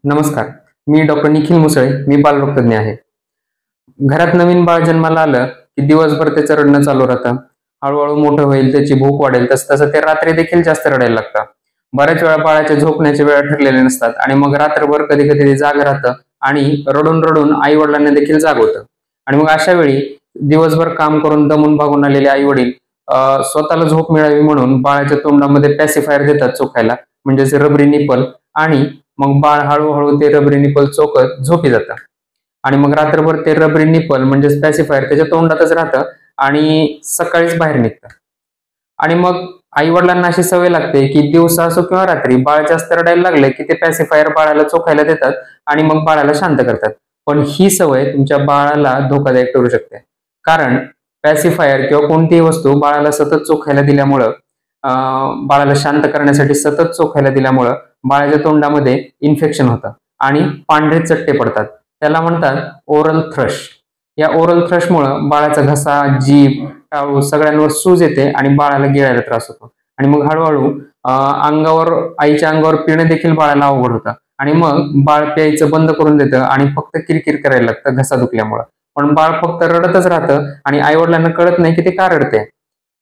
नमस्कार. मी डॉक्टर निखिल मुसळे. मी बालरोगतज्ञ आहे. घरात नवीन बाळ जन्माला आलं की दिवसभर त्याचं रडणं चालू राहतं. हळूहळू मोठं होईल, त्याची भूक वाढेल, तसं ते रात्री देखील जास्त रडायला लागतं. बऱ्याच वेळा बाळाच्या झोपण्याच्या वेळा ठरलेल्या नसतात आणि मग रात्रभर कधी कधी ते जाग राहतं आणि रडून रडून आई वडिलांना देखील जाग होतं. आणि मग अशा वेळी दिवसभर काम करून दमून भागून आलेले आई वडील स्वतःला झोप मिळावी म्हणून बाळाच्या तोंडामध्ये पॅसिफायर देतात चोखायला, म्हणजेच रबरी निपल. आणि मग बाळ हळूहळू ते रबरी निपल चोखत झोपी जातं. आणि मग रात्रभर ते रबरी निपल म्हणजेच पॅसिफायर त्याच्या तोंडातच राहतं आणि सकाळीच बाहेर निघतं. आणि मग आई वडिलांना अशी सवय लागते की दिवसा असो किंवा रात्री बाळ जास्त रडायला लागले की ते पॅसिफायर बाळाला चोखायला देतात आणि मग बाळाला शांत करतात. पण ही सवय तुमच्या बाळाला धोकादायक ठरू शकते. कारण पॅसिफायर किंवा कोणतीही वस्तू बाळाला सतत चोखायला दिल्यामुळं, बाळाला शांत करण्यासाठी सतत चोखायला दिल्यामुळं बाळाच्या तोंडामध्ये इन्फेक्शन होतं आणि पांढरे चट्टे पडतात. त्याला म्हणतात ओरल थ्रश. या ओरल थ्रशमुळे बाळाचा घसा, जीभ, टाळू सगळ्यांवर सूज येते आणि बाळाला गिळायला त्रास होतो. आणि मग हळूहळू आईच्या अंगावर पिणं देखील बाळाला अवघड होतं. आणि मग बाळ प्यायचं बंद करून देतं आणि फक्त किरकिर करायला लागतं घसा दुखल्यामुळं. पण बाळ फक्त रडतच राहतं आणि आई वडिलांना कळत नाही की ते का रडते.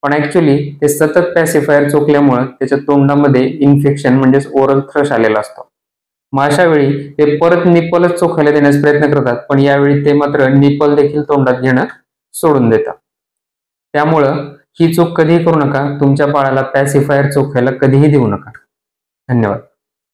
पण ऍक्च्युली ते सतत पॅसिफायर चोखल्यामुळे त्याच्या तोंडामध्ये इन्फेक्शन म्हणजेच ओरल थ्रश आलेला असतो. मग अशा वेळी ते परत निपलच चोखायला देण्याचा प्रयत्न करतात, पण यावेळी ते मात्र निपल देखील तोंडात घेणं सोडून देतात. त्यामुळं ही चूक कधीही करू नका. तुमच्या बाळाला पॅसिफायर चोखायला कधीही देऊ नका. धन्यवाद.